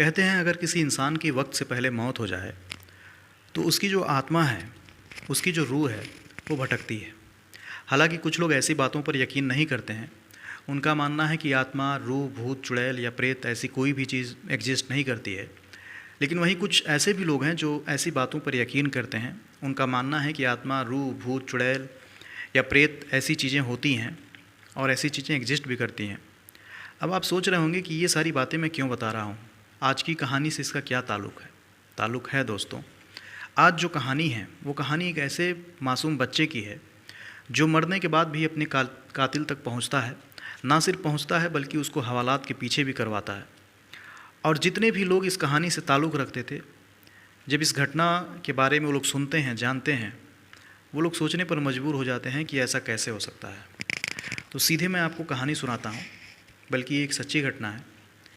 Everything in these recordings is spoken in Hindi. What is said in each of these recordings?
कहते हैं अगर किसी इंसान की वक्त से पहले मौत हो जाए तो उसकी जो आत्मा है, उसकी जो रूह है, वो भटकती है। हालांकि कुछ लोग ऐसी बातों पर यकीन नहीं करते हैं। उनका मानना है कि आत्मा, रूह, भूत, चुड़ैल या प्रेत ऐसी कोई भी चीज़ एग्जिस्ट नहीं करती है। लेकिन वहीं कुछ ऐसे भी लोग हैं जो ऐसी बातों पर यकीन करते हैं। उनका मानना है कि आत्मा, रूह, भूत, चुड़ैल या प्रेत ऐसी चीज़ें होती हैं और ऐसी चीज़ें एग्जिस्ट भी करती हैं। अब आप सोच रहे होंगे कि ये सारी बातें मैं क्यों बता रहा हूँ, आज की कहानी से इसका क्या ताल्लुक़ है दोस्तों। आज जो कहानी है वो कहानी एक ऐसे मासूम बच्चे की है जो मरने के बाद भी अपने कातिल तक पहुंचता है। ना सिर्फ पहुंचता है बल्कि उसको हवालात के पीछे भी करवाता है। और जितने भी लोग इस कहानी से ताल्लुक़ रखते थे, जब इस घटना के बारे में वो लोग सुनते हैं, जानते हैं, वो लोग सोचने पर मजबूर हो जाते हैं कि ऐसा कैसे हो सकता है। तो सीधे मैं आपको कहानी सुनाता हूँ, बल्कि ये एक सच्ची घटना है।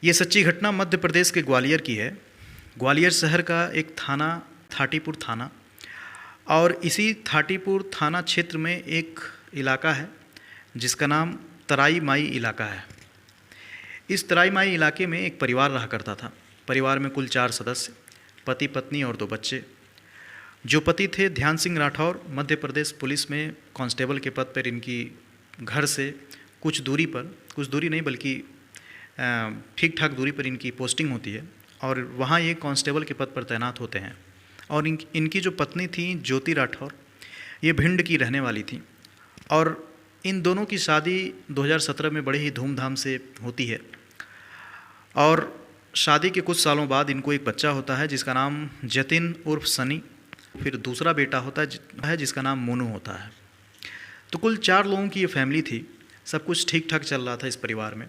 ये सच्ची घटना मध्य प्रदेश के ग्वालियर की है। ग्वालियर शहर का एक थाना थाटीपुर थाना, और इसी थाटीपुर थाना क्षेत्र में एक इलाका है जिसका नाम तराई माई इलाका है। इस तराई माई इलाके में एक परिवार रहा करता था। परिवार में कुल 4 सदस्य, पति, पत्नी और 2 बच्चे। जो पति थे ध्यान सिंह राठौर, मध्य प्रदेश पुलिस में कांस्टेबल के पद पर इनकी घर से कुछ दूरी नहीं बल्कि ठीक ठाक दूरी पर इनकी पोस्टिंग होती है और वहाँ ये कांस्टेबल के पद पर तैनात होते हैं। और इनकी जो पत्नी थी ज्योति राठौर, ये भिंड की रहने वाली थी। और इन दोनों की शादी 2017 में बड़े ही धूमधाम से होती है। और शादी के कुछ सालों बाद इनको एक बच्चा होता है जिसका नाम जतिन उर्फ सनी। फिर दूसरा बेटा होता है जिसका नाम मोनू होता है। तो कुल 4 लोगों की ये फैमिली थी। सब कुछ ठीक ठाक चल रहा था इस परिवार में,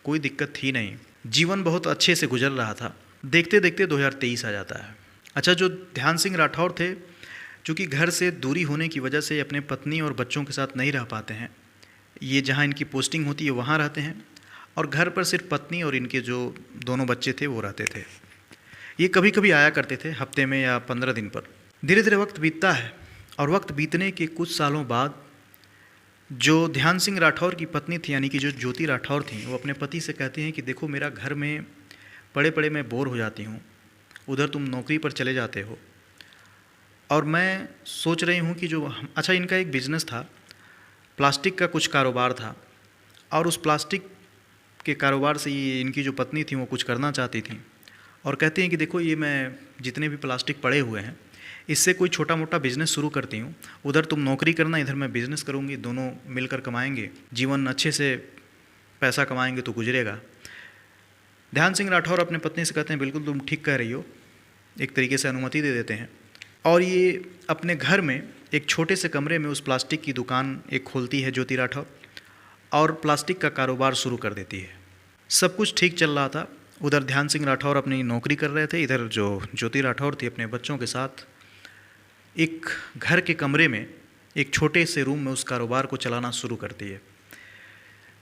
कोई दिक्कत थी नहीं। जीवन बहुत अच्छे से गुजर रहा था। देखते देखते 2023 आ जाता है। अच्छा, जो ध्यान सिंह राठौर थे, चूँकि घर से दूरी होने की वजह से अपने पत्नी और बच्चों के साथ नहीं रह पाते हैं। ये जहाँ इनकी पोस्टिंग होती है वहाँ रहते हैं और घर पर सिर्फ पत्नी और इनके जो दोनों बच्चे थे वो रहते थे। ये कभी कभी आया करते थे, हफ्ते में या 15 दिन पर। धीरे धीरे वक्त बीतता है और वक्त बीतने के कुछ सालों बाद जो ध्यान सिंह राठौर की पत्नी थी, यानी कि जो ज्योति राठौर थी, वो अपने पति से कहती हैं कि देखो, मेरा घर में पड़े पड़े मैं बोर हो जाती हूँ, उधर तुम नौकरी पर चले जाते हो और मैं सोच रही हूँ कि अच्छा, इनका एक बिज़नेस था, प्लास्टिक का कुछ कारोबार था। और उस प्लास्टिक के कारोबार से ये इनकी जो पत्नी थी वो कुछ करना चाहती थी और कहती हैं कि देखो, ये मैं जितने भी प्लास्टिक पड़े हुए हैं इससे कोई छोटा मोटा बिज़नेस शुरू करती हूँ। उधर तुम नौकरी करना, इधर मैं बिज़नेस करूँगी, दोनों मिलकर कमाएंगे, जीवन अच्छे से पैसा कमाएंगे तो गुजरेगा। ध्यान सिंह राठौर अपने पत्नी से कहते हैं बिल्कुल तुम ठीक कह रही हो, एक तरीके से अनुमति दे देते हैं। और ये अपने घर में एक छोटे से कमरे में उस प्लास्टिक की दुकान एक खोलती है ज्योति राठौर और प्लास्टिक का कारोबार शुरू कर देती है। सब कुछ ठीक चल रहा था। उधर ध्यान सिंह राठौर अपनी नौकरी कर रहे थे, इधर जो ज्योति राठौर थी अपने बच्चों के साथ एक घर के कमरे में एक छोटे से रूम में उस कारोबार को चलाना शुरू करती है।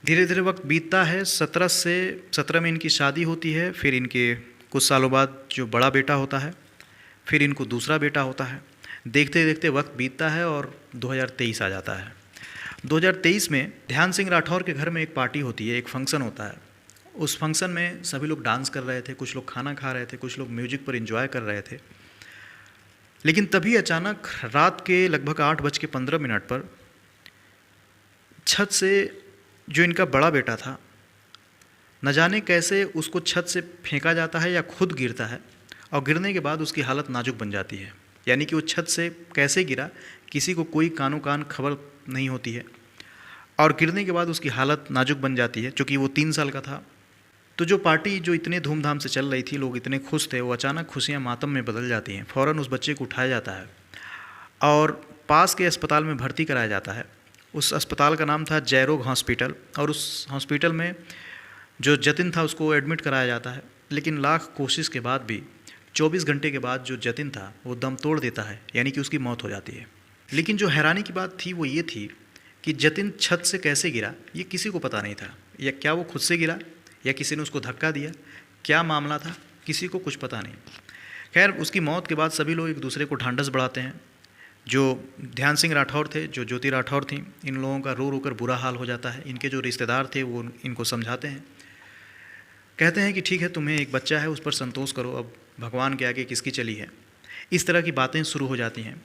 धीरे धीरे वक्त बीतता है। 17 में इनकी शादी होती है। फिर इनके कुछ सालों बाद जो बड़ा बेटा होता है, फिर इनको दूसरा बेटा होता है। देखते देखते वक्त बीतता है और 2023 आ जाता है। 2023 में ध्यान सिंह राठौर के घर में एक पार्टी होती है, एक फंक्शन होता है। उस फंक्शन में सभी लोग डांस कर रहे थे, कुछ लोग खाना खा रहे थे, कुछ लोग म्यूजिक पर एंजॉय कर रहे थे। लेकिन तभी अचानक रात के लगभग 8:15 पर छत से जो इनका बड़ा बेटा था, न जाने कैसे उसको छत से फेंका जाता है या खुद गिरता है और गिरने के बाद उसकी हालत नाजुक बन जाती है। यानी कि वो छत से कैसे गिरा, किसी को कोई कानो कान खबर नहीं होती है और गिरने के बाद उसकी हालत नाजुक बन जाती है। चूँकि वो 3 साल का था, तो जो पार्टी जो इतने धूमधाम से चल रही थी, लोग इतने खुश थे, वो अचानक खुशियाँ मातम में बदल जाती हैं। फ़ौरन उस बच्चे को उठाया जाता है और पास के अस्पताल में भर्ती कराया जाता है। उस अस्पताल का नाम था जयरोग हॉस्पिटल और उस हॉस्पिटल में जो जतिन था उसको एडमिट कराया जाता है। लेकिन लाख कोशिश के बाद भी 24 घंटे के बाद जो जतिन था वो दम तोड़ देता है, यानी कि उसकी मौत हो जाती है। लेकिन जो हैरानी की बात थी वो ये थी कि जतिन छत से कैसे गिरा ये किसी को पता नहीं था। या क्या वो खुद से गिरा या किसी ने उसको धक्का दिया, क्या मामला था, किसी को कुछ पता नहीं। खैर, उसकी मौत के बाद सभी लोग एक दूसरे को ढांढस बढ़ाते हैं। जो ध्यान सिंह राठौर थे, जो ज्योति राठौर थी, इन लोगों का रो रो कर बुरा हाल हो जाता है। इनके जो रिश्तेदार थे वो इनको समझाते हैं। कहते हैं कि ठीक है, तुम्हें एक बच्चा है, उस पर संतोष करो, अब भगवान के आगे किसकी चली है। इस तरह की बातें शुरू हो जाती हैं।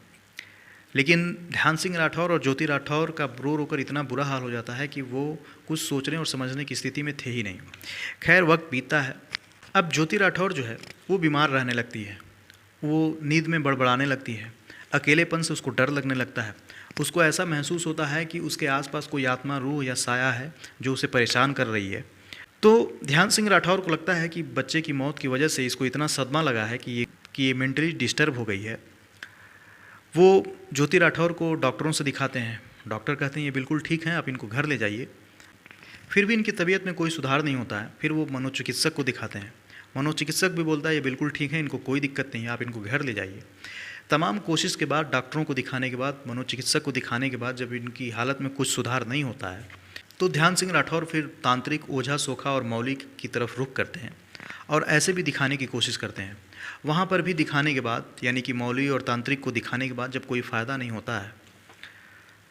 लेकिन ध्यान सिंह राठौर और ज्योति राठौर का रो रोकर इतना बुरा हाल हो जाता है कि वो कुछ सोचने और समझने की स्थिति में थे ही नहीं। खैर, वक्त बीतता है। अब ज्योति राठौर जो है वो बीमार रहने लगती है, वो नींद में बड़बड़ाने लगती है, अकेलेपन से उसको डर लगने लगता है। उसको ऐसा महसूस होता है कि उसके आसपास कोई आत्मा, रूह या साया है जो उसे परेशान कर रही है। तो ध्यान सिंह राठौर को लगता है कि बच्चे की मौत की वजह से इसको इतना सदमा लगा है कि ये मेंटली डिस्टर्ब हो गई है। वो ज्योति राठौर को डॉक्टरों से दिखाते हैं। डॉक्टर कहते हैं ये बिल्कुल ठीक है, आप इनको घर ले जाइए। फिर भी इनकी तबीयत में कोई सुधार नहीं होता है। फिर वो मनोचिकित्सक को दिखाते हैं। मनोचिकित्सक भी बोलता है ये बिल्कुल ठीक है, इनको कोई दिक्कत नहीं है, आप इनको घर ले जाइए। तमाम कोशिश के बाद, डॉक्टरों को दिखाने के बाद, मनोचिकित्सक को दिखाने के बाद जब इनकी हालत में कुछ सुधार नहीं होता है तो ध्यान सिंह राठौर फिर तांत्रिक, ओझा, सोखा और मौली की तरफ रुख करते हैं और ऐसे भी दिखाने की कोशिश करते हैं। वहाँ पर भी दिखाने के बाद, यानी कि मौली और तांत्रिक को दिखाने के बाद जब कोई फ़ायदा नहीं होता है,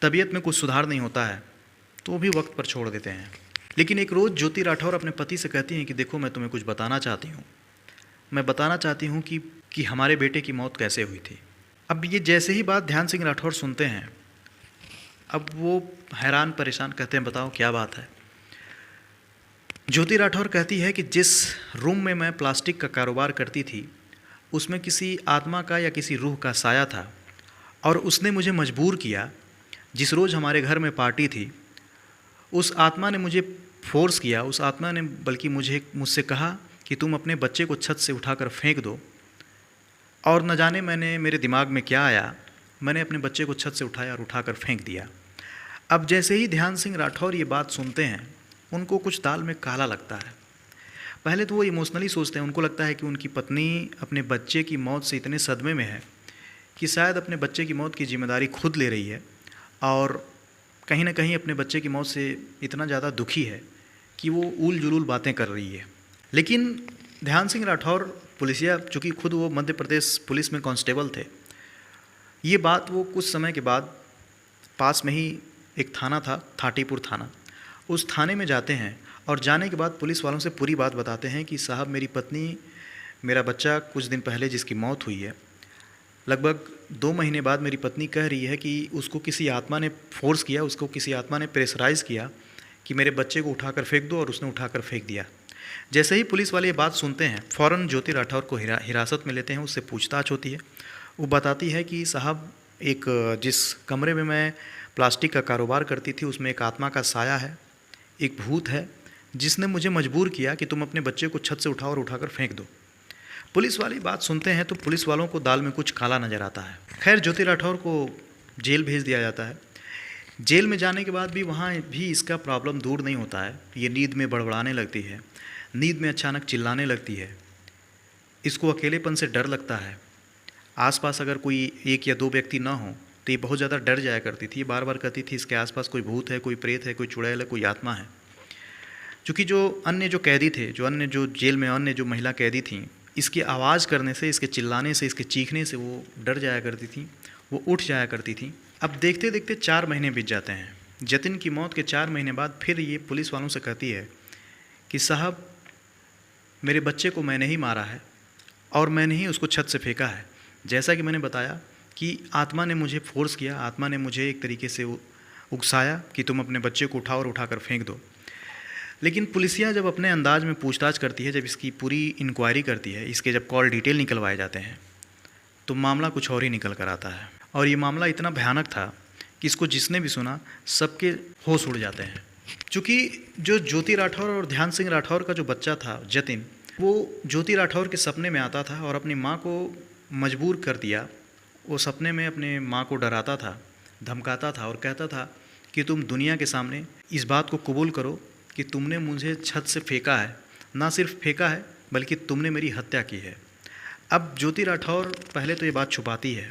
तबीयत में कुछ सुधार नहीं होता है, तो भी वक्त पर छोड़ देते हैं। लेकिन एक रोज़ ज्योति राठौर अपने पति से कहती हैं कि देखो, मैं तुम्हें कुछ बताना चाहती हूँ। मैं बताना चाहती हूँ कि हमारे बेटे की मौत कैसे हुई थी। अब ये जैसे ही बात ध्यान सिंह राठौर सुनते हैं, अब वो हैरान परेशान, कहते हैं बताओ क्या बात है। ज्योति राठौर कहती है कि जिस रूम में मैं प्लास्टिक का कारोबार करती थी उसमें किसी आत्मा का या किसी रूह का साया था और उसने मुझे मजबूर किया। जिस रोज़ हमारे घर में पार्टी थी, उस आत्मा ने मुझे फोर्स किया। उस आत्मा ने बल्कि मुझसे कहा कि तुम अपने बच्चे को छत से उठाकर फेंक दो। और न जाने मेरे दिमाग में क्या आया, मैंने अपने बच्चे को छत से उठाया और उठाकर फेंक दिया। अब जैसे ही ध्यान सिंह राठौर ये बात सुनते हैं, उनको कुछ दाल में काला लगता है। पहले तो वो इमोशनली सोचते हैं, उनको लगता है कि उनकी पत्नी अपने बच्चे की मौत से इतने सदमे में है कि शायद अपने बच्चे की मौत की जिम्मेदारी खुद ले रही है और कहीं ना कहीं अपने बच्चे की मौत से इतना ज़्यादा दुखी है कि वो ऊल जुलूल बातें कर रही है। लेकिन ध्यान सिंह राठौर पुलिसिया, चूँकि खुद वो मध्य प्रदेश पुलिस में कांस्टेबल थे, ये बात वो कुछ समय के बाद पास में ही एक थाना था, थाटीपुर थाना, उस थाने में जाते हैं और जाने के बाद पुलिस वालों से पूरी बात बताते हैं कि साहब, मेरी पत्नी, मेरा बच्चा कुछ दिन पहले जिसकी मौत हुई है, लगभग 2 महीने बाद मेरी पत्नी कह रही है कि उसको किसी आत्मा ने फोर्स किया, उसको किसी आत्मा ने प्रेशराइज़ किया कि मेरे बच्चे को उठाकर फेंक दो, और उसने उठाकर फेंक दिया। जैसे ही पुलिस वाले ये बात सुनते हैं, फ़ौरन ज्योति राठौर को हिरासत में लेते हैं। उससे पूछताछ होती है। वो बताती है कि साहब, जिस कमरे में मैं प्लास्टिक का कारोबार करती थी उसमें एक आत्मा का साया है, एक भूत है जिसने मुझे मजबूर किया कि तुम अपने बच्चे को छत से उठाओ और उठाकर फेंक दो। पुलिस वाली बात सुनते हैं तो पुलिस वालों को दाल में कुछ काला नज़र आता है। खैर, ज्योति राठौर को जेल भेज दिया जाता है। जेल में जाने के बाद भी वहाँ भी इसका प्रॉब्लम दूर नहीं होता है। ये नींद में बड़बड़ाने लगती है, नींद में अचानक चिल्लाने लगती है, इसको अकेलेपन से डर लगता है। आसपास अगर कोई 1 या 2 व्यक्ति ना हो तो ये बहुत ज़्यादा डर जाया करती थी। बार बार कहती थी इसके आसपास कोई भूत है, कोई प्रेत है, कोई चुड़ैल है, कोई आत्मा है। चूँकि जो कैदी थे, जो जेल में अन्य जो महिला कैदी थीं, इसकी आवाज़ करने से, इसके चिल्लाने से, इसके चीखने से वो डर जाया करती थी, वो उठ जाया करती थी। अब देखते देखते 4 महीने बीत जाते हैं। जतिन की मौत के 4 महीने बाद फिर ये पुलिस वालों से कहती है कि साहब, मेरे बच्चे को मैंने ही मारा है और मैंने ही उसको छत से फेंका है। जैसा कि मैंने बताया कि आत्मा ने मुझे फोर्स किया, आत्मा ने मुझे एक तरीके से उकसाया कि तुम अपने बच्चे को उठाओ और उठाकर फेंक दो। लेकिन पुलिसिया जब अपने अंदाज में पूछताछ करती है, जब इसकी पूरी इंक्वायरी करती है, इसके जब कॉल डिटेल निकलवाए जाते हैं, तो मामला कुछ और ही निकल कर आता है। और ये मामला इतना भयानक था कि इसको जिसने भी सुना सबके होश उड़ जाते हैं। चूँकि जो ज्योति राठौर और ध्यान सिंह राठौर का जो बच्चा था जतिन, वो ज्योति राठौर के सपने में आता था और अपनी माँ को मजबूर कर दिया। वो सपने में अपने माँ को डराता था, धमकाता था और कहता था कि तुम दुनिया के सामने इस बात को कबूल करो कि तुमने मुझे छत से फेंका है, ना सिर्फ फेंका है बल्कि तुमने मेरी हत्या की है। अब ज्योति राठौर पहले तो ये बात छुपाती है,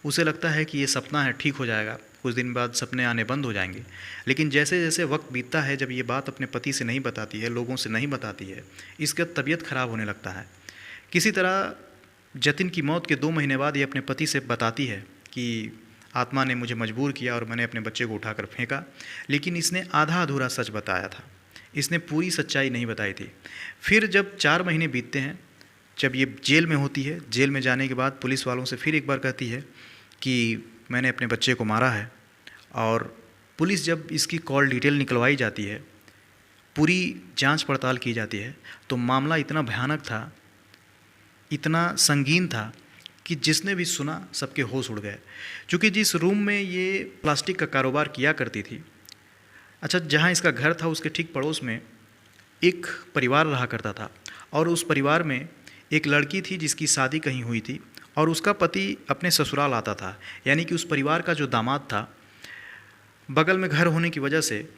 उसे लगता है कि ये सपना है, ठीक हो जाएगा, कुछ दिन बाद सपने आने बंद हो जाएंगे। लेकिन जैसे जैसे वक्त बीतता है, जब ये बात अपने पति से नहीं बताती है, लोगों से नहीं बताती है, इसका तबीयत ख़राब होने लगता है। किसी तरह जतिन की मौत के 2 महीने बाद ये अपने पति से बताती है कि आत्मा ने मुझे मजबूर किया और मैंने अपने बच्चे को उठाकर फेंका। लेकिन इसने आधा अधूरा सच बताया था। इसने पूरी सच्चाई नहीं बताई थी। फिर जब 4 महीने बीतते हैं, जब ये जेल में होती है, जेल में जाने के बाद पुलिस वालों से फिर एक बार कहती है कि मैंने अपने बच्चे को मारा है। और पुलिस जब इसकी कॉल डिटेल निकलवाई जाती है, पूरी जांच पड़ताल की जाती है, तो मामला इतना भयानक था, इतना संगीन था कि जिसने भी सुना सबके होश उड़ गए। क्योंकि जिस रूम में ये प्लास्टिक का कारोबार किया करती थी, अच्छा, जहाँ इसका घर था उसके ठीक पड़ोस में एक परिवार रहा करता था, और उस परिवार में एक लड़की थी जिसकी शादी कहीं हुई थी, और उसका पति अपने ससुराल आता था। यानी कि उस परिवार का जो दामाद था, बगल में घर होने की वजह से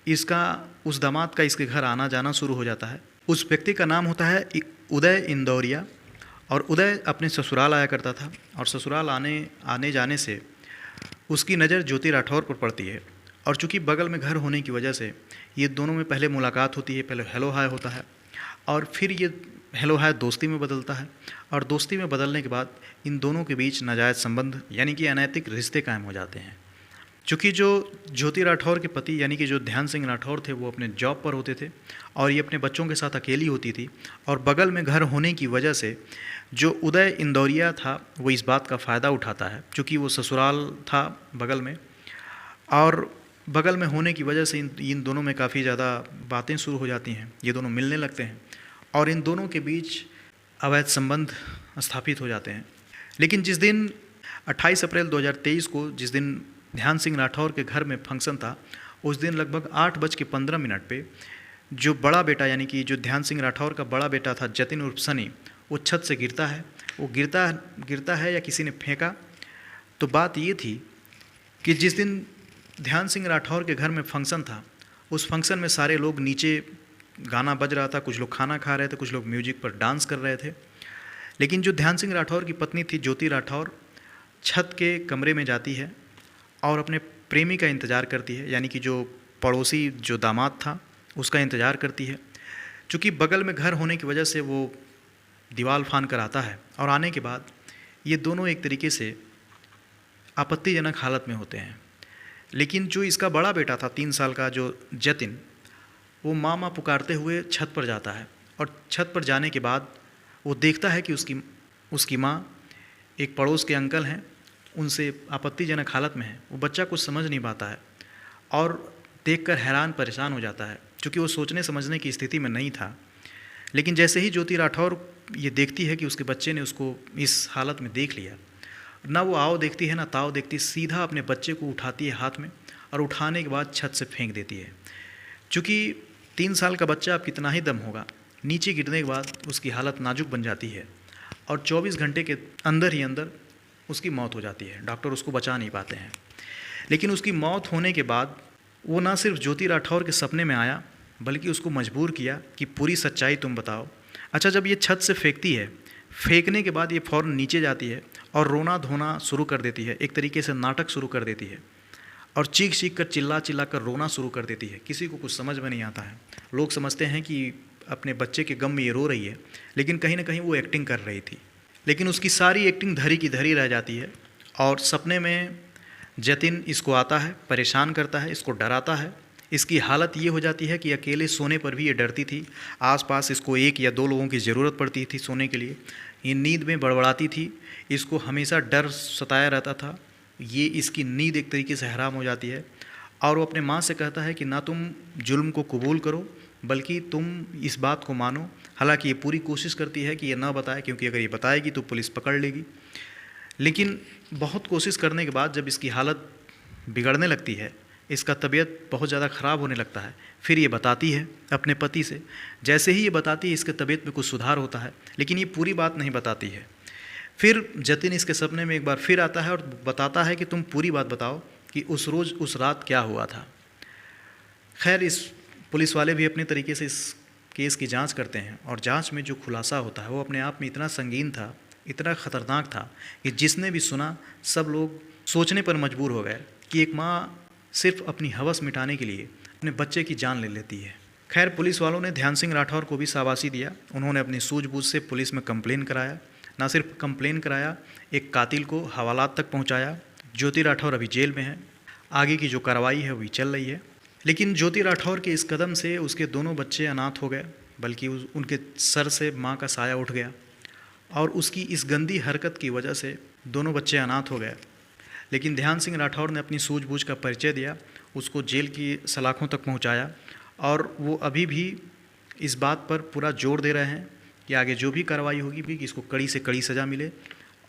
उस दामाद का इसके घर आना जाना शुरू हो जाता है। उस व्यक्ति का नाम होता है उदय इंदौरिया, और उदय अपने ससुराल आया करता था, और ससुराल आने जाने से उसकी नज़र ज्योति राठौर पर पड़ती है। और चूँकि बगल में घर होने की वजह से ये दोनों में पहले मुलाकात होती है, पहले हेलो हाय होता है, और फिर ये हेलो हाय दोस्ती में बदलता है, और दोस्ती में बदलने के बाद इन दोनों के बीच नाजायज़ संबंध यानी कि अनैतिक रिश्ते कायम हो जाते हैं। चूँकि जो ज्योति राठौर के पति यानी कि जो ध्यान सिंह राठौर थे, वो अपने जॉब पर होते थे, और ये अपने बच्चों के साथ अकेली होती थी, और बगल में घर होने की वजह से जो उदय इंदौरिया था वो इस बात का फ़ायदा उठाता है, क्योंकि वो ससुराल था बगल में, और बगल में होने की वजह से इन दोनों में काफ़ी ज़्यादा बातें शुरू हो जाती हैं। ये दोनों मिलने लगते हैं, और इन दोनों के बीच अवैध संबंध स्थापित हो जाते हैं। लेकिन जिस दिन 28 अप्रैल 2023 को, जिस दिन ध्यान सिंह राठौर के घर में फंक्शन था, उस दिन लगभग 8:15 पे जो बड़ा बेटा यानी कि जो ध्यान सिंह राठौर का बड़ा बेटा था जतिन उर्फ सनी, वो छत से गिरता है। वो गिरता है या किसी ने फेंका। तो बात ये थी कि जिस दिन ध्यान सिंह राठौर के घर में फंक्शन था, उस फंक्शन में सारे लोग नीचे, गाना बज रहा था, कुछ लोग खाना खा रहे थे, कुछ लोग म्यूजिक पर डांस कर रहे थे। लेकिन जो ध्यान सिंह राठौर की पत्नी थी ज्योति राठौर, छत के कमरे में जाती है और अपने प्रेमी का इंतज़ार करती है, यानी कि जो पड़ोसी जो दामाद था उसका इंतज़ार करती है। चूँकि बगल में घर होने की वजह से वो दीवार फान कर आता है, और आने के बाद ये दोनों एक तरीके से आपत्तिजनक हालत में होते हैं। लेकिन जो इसका बड़ा बेटा था 3 साल का जो जतिन, वो माँ माँ पुकारते हुए छत पर जाता है, और छत पर जाने के बाद वो देखता है कि उसकी माँ एक पड़ोस के अंकल हैं, उनसे आपत्तिजनक हालत में है। वो बच्चा कुछ समझ नहीं पाता है और देखकर हैरान परेशान हो जाता है, क्योंकि वो सोचने समझने की स्थिति में नहीं था। लेकिन जैसे ही ज्योति राठौर ये देखती है कि उसके बच्चे ने उसको इस हालत में देख लिया, ना वो आओ देखती है ना ताओ देखती, सीधा अपने बच्चे को उठाती है हाथ में, और उठाने के बाद छत से फेंक देती है। चूँकि 3 साल का बच्चा अब कितना ही दम होगा, नीचे गिरने के बाद उसकी हालत नाजुक बन जाती है, और 24 घंटे के अंदर ही अंदर उसकी मौत हो जाती है। डॉक्टर उसको बचा नहीं पाते हैं। लेकिन उसकी मौत होने के बाद वो ना सिर्फ ज्योति राठौर के सपने में आया, बल्कि उसको मजबूर किया कि पूरी सच्चाई तुम बताओ। अच्छा, जब ये छत से फेंकती है, फेंकने के बाद ये फ़ौरन नीचे जाती है और रोना धोना शुरू कर देती है, एक तरीके से नाटक शुरू कर देती है, और चीख कर चिल्ला कर रोना शुरू कर देती है। किसी को कुछ समझ में नहीं आता है। लोग समझते हैं कि अपने बच्चे के गम में ये रो रही है, लेकिन कहीं ना कहीं वो एक्टिंग कर रही थी। लेकिन उसकी सारी एक्टिंग धरी की धरी रह जाती है, और सपने में जतिन इसको आता है, परेशान करता है, इसको डराता है। इसकी हालत ये हो जाती है कि अकेले सोने पर भी ये डरती थी। आसपास इसको 1 या 2 लोगों की ज़रूरत पड़ती थी सोने के लिए। ये नींद में बड़बड़ाती थी, इसको हमेशा डर सताया रहता था। ये इसकी नींद एक तरीके से हराम हो जाती है, और वो अपने माँ से कहता है कि ना तुम जुल्म को कबूल करो, बल्कि तुम इस बात को मानो। हालांकि ये पूरी कोशिश करती है कि ये ना बताए, क्योंकि अगर ये बताएगी तो पुलिस पकड़ लेगी। लेकिन बहुत कोशिश करने के बाद जब इसकी हालत बिगड़ने लगती है, इसका तबीयत बहुत ज़्यादा ख़राब होने लगता है, फिर ये बताती है अपने पति से। जैसे ही ये बताती है, इसके तबीयत में कुछ सुधार होता है, लेकिन ये पूरी बात नहीं बताती है। फिर जतिन इसके सपने में एक बार फिर आता है और बताता है कि तुम पूरी बात बताओ कि उस रोज़ उस रात क्या हुआ था। खैर, इस पुलिस वाले भी अपने तरीके से इस केस की जांच करते हैं, और जांच में जो खुलासा होता है वो अपने आप में इतना संगीन था, इतना ख़तरनाक था कि जिसने भी सुना सब लोग सोचने पर मजबूर हो गए कि एक माँ सिर्फ अपनी हवस मिटाने के लिए अपने बच्चे की जान ले लेती है। खैर, पुलिस वालों ने ध्यान सिंह राठौर को भी शाबाशी दिया। उन्होंने अपनी सूझबूझ से पुलिस में कंप्लेन कराया। ना सिर्फ कंप्लेन कराया, एक कातिल को हवालात तक पहुंचाया। ज्योति राठौर अभी जेल में है। आगे की जो कार्रवाई है वही चल रही है। लेकिन ज्योति राठौर के इस कदम से उसके दोनों बच्चे अनाथ हो गए, बल्कि उनके सर से माँ का साया उठ गया, और उसकी इस गंदी हरकत की वजह से दोनों बच्चे अनाथ हो गए। लेकिन ध्यान सिंह राठौर ने अपनी सूझबूझ का परिचय दिया, उसको जेल की सलाखों तक पहुंचाया, और वो अभी भी इस बात पर पूरा जोर दे रहे हैं कि आगे जो भी कार्रवाई होगी भी कि इसको कड़ी से कड़ी सज़ा मिले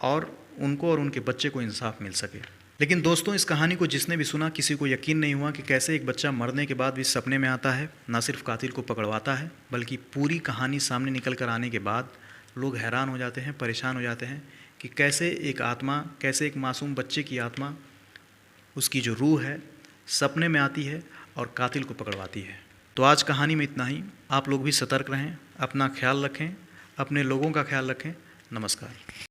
और उनको और उनके बच्चे को इंसाफ मिल सके। लेकिन दोस्तों, इस कहानी को जिसने भी सुना, किसी को यकीन नहीं हुआ कि कैसे एक बच्चा मरने के बाद भी सपने में आता है, ना सिर्फ कातिल को पकड़वाता है, बल्कि पूरी कहानी सामने निकल कर आने के बाद लोग हैरान हो जाते हैं, परेशान हो जाते हैं कि कैसे एक आत्मा, कैसे एक मासूम बच्चे की आत्मा, उसकी जो रूह है, सपने में आती है और कातिल को पकड़वाती है। तो आज कहानी में इतना ही। आप लोग भी सतर्क रहें, अपना ख्याल रखें, अपने लोगों का ख्याल रखें। नमस्कार।